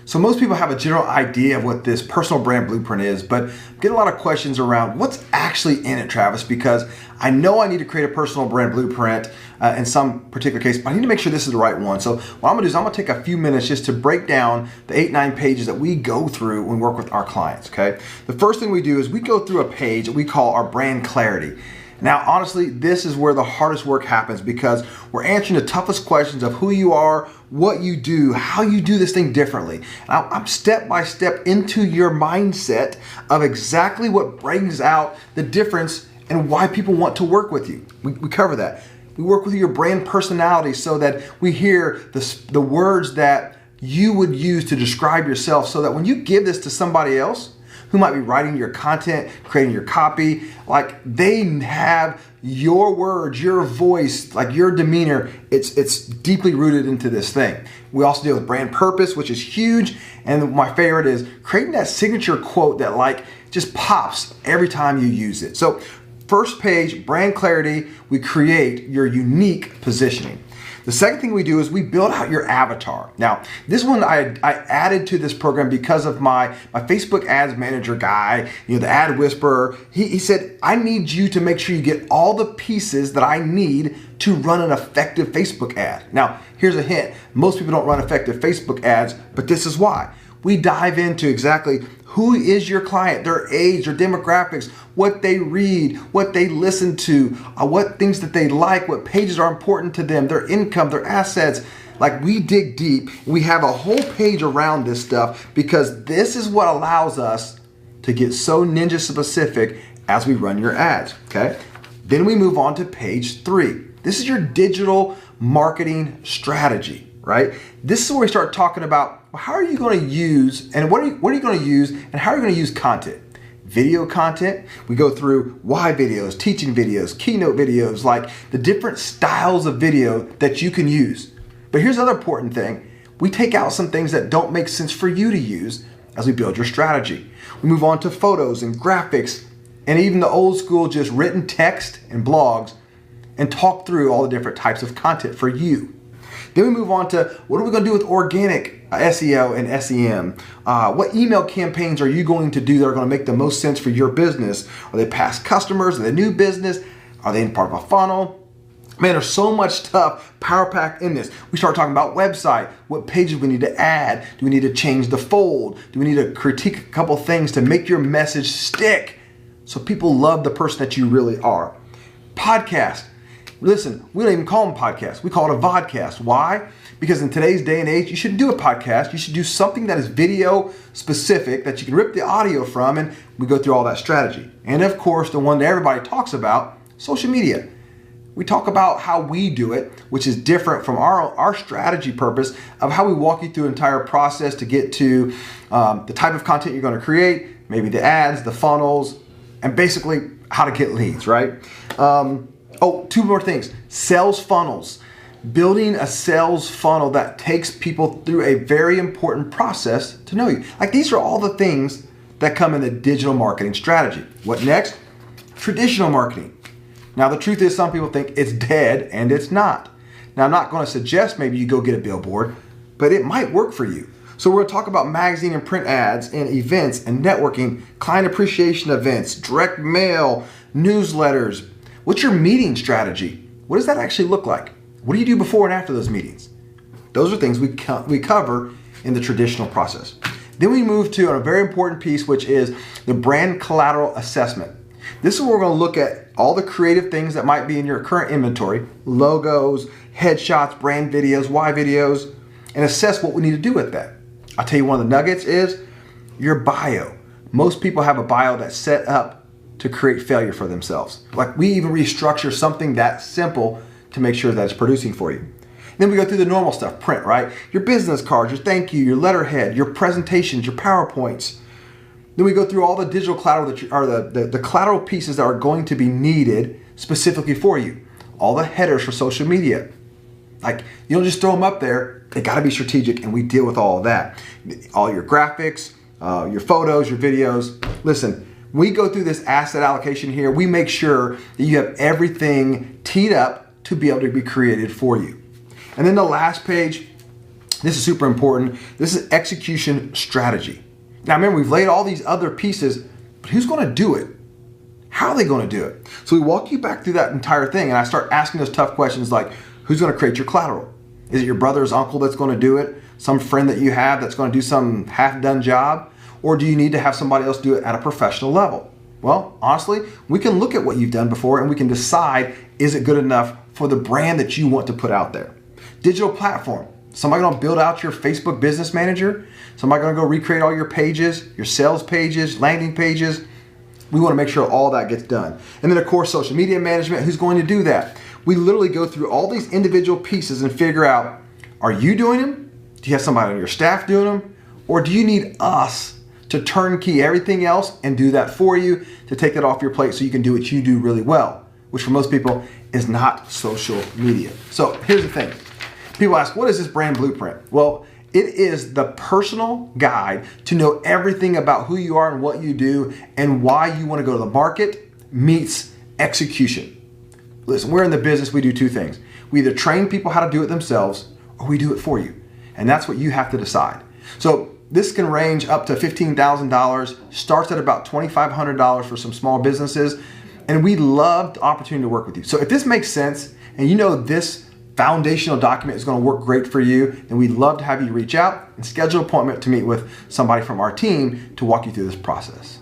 So most people have a general idea of what this personal brand blueprint is, but I'm getting a lot of questions around what's actually in it, Travis, because I know I need to create a personal brand blueprint in some particular case, but I need to make sure this is the right one. So what I'm gonna do is I'm gonna take a few minutes just to break down the 8-9 pages that we go through when we work with our clients, okay? The first thing we do is we go through a page that we call our brand clarity. Now, honestly, this is where the hardest work happens because we're answering the toughest questions of who you are, what you do, how you do this thing differently. Now, I'm step by step into your mindset of exactly what brings out the difference and why people want to work with you. We cover that. We work with your brand personality so that we hear the words that you would use to describe yourself so that when you give this to somebody else, who might be writing your content, creating your copy, like they have your words, your voice, like your demeanor, it's deeply rooted into this thing. We also deal with brand purpose, which is huge. And my favorite is creating that signature quote that like just pops every time you use it. So first page, brand clarity, we create your unique positioning. The second thing we do is we build out your avatar. Now, this one I added to this program because of my Facebook ads manager guy, the ad whisperer. He said, I need you to make sure you get all the pieces that I need to run an effective Facebook ad. Now, here's a hint. Most people don't run effective Facebook ads, but this is why. We dive into exactly who is your client, their age, their demographics, what they read, what they listen to, what things that they like, what pages are important to them, their income, their assets. Like we dig deep. We have a whole page around this stuff because this is what allows us to get so ninja specific as we run your ads, okay? Then we move on to page 3. This is your digital marketing strategy, right? This is where we start talking about how are you going to use and what are you going to use and how are you going to use content? Video content. We go through why videos, teaching videos, keynote videos, like the different styles of video that you can use. But here's the other important thing. We take out some things that don't make sense for you to use as we build your strategy. We move on to photos and graphics and even the old school just written text and blogs and talk through all the different types of content for you. Then we move on to what are we going to do with organic SEO and SEM? What email campaigns are you going to do that are going to make the most sense for your business? Are they past customers? Are they new business? Are they in part of a funnel? Man, there's so much stuff power packed in this. We start talking about website, what pages we need to add. Do we need to change the fold? Do we need to critique a couple things to make your message stick so people love the person that you really are? Podcast. Listen, we don't even call them podcasts. We call it a vodcast. Why? Because in today's day and age, you shouldn't do a podcast. You should do something that is video specific that you can rip the audio from, and we go through all that strategy. And of course, the one that everybody talks about, social media. We talk about how we do it, which is different from our strategy purpose of how we walk you through the entire process to get to the type of content you're going to create, maybe the ads, the funnels, and basically how to get leads, right? Two more things. Sales funnels. Building a sales funnel that takes people through a very important process to know you. Like these are all the things that come in the digital marketing strategy. What next? Traditional marketing. Now the truth is some people think it's dead and it's not. Now I'm not going to suggest maybe you go get a billboard, but it might work for you. So we're going to talk about magazine and print ads and events and networking, client appreciation events, direct mail, newsletters. What's your meeting strategy? What does that actually look like? What do you do before and after those meetings? Those are things we cover in the traditional process. Then we move to a very important piece, which is the brand collateral assessment. This is where we're going to look at all the creative things that might be in your current inventory, logos, headshots, brand videos, why videos, and assess what we need to do with that. I'll tell you one of the nuggets is your bio. Most people have a bio that's set up to create failure for themselves. Like we even restructure something that simple to make sure that it's producing for you. Then we go through the normal stuff, print, right? Your business cards, your thank you, your letterhead, your presentations, your PowerPoints. Then we go through all the digital collateral that are the collateral pieces that are going to be needed specifically for you. All the headers for social media. Like you don't just throw them up there, they gotta be strategic and we deal with all of that. All your graphics, your photos, your videos. Listen, we go through this asset allocation here. We make sure that you have everything teed up to be able to be created for you. And then the last page This is super important. This is execution strategy. Now remember, we've laid all these other pieces, but who's going to do it? How are they going to do it? So we walk you back through that entire thing, and I start asking those tough questions like, who's going to create your collateral? Is it your brother's uncle that's going to do it? Some friend that you have that's going to do some half-done job? Or do you need to have somebody else do it at a professional level? Well, honestly, we can look at what you've done before and we can decide, is it good enough for the brand that you want to put out there? Digital platform. Somebody going to build out your Facebook Business Manager? Somebody going to go recreate all your pages, your sales pages, landing pages? We want to make sure all that gets done. And then of course, social media management, who's going to do that? We literally go through all these individual pieces and figure out, are you doing them? Do you have somebody on your staff doing them? Or do you need us to turnkey everything else and do that for you, to take that off your plate so you can do what you do really well, which for most people is not social media. So here's the thing. People ask, what is this brand blueprint? Well, it is the personal guide to know everything about who you are and what you do and why you want to go to the market meets execution. Listen, we're in the business, we do two things. We either train people how to do it themselves or we do it for you. And that's what you have to decide. So this can range up to $15,000, starts at about $2,500 for some small businesses, and we love the opportunity to work with you. So if this makes sense and you know this foundational document is going to work great for you, then we'd love to have you reach out and schedule an appointment to meet with somebody from our team to walk you through this process.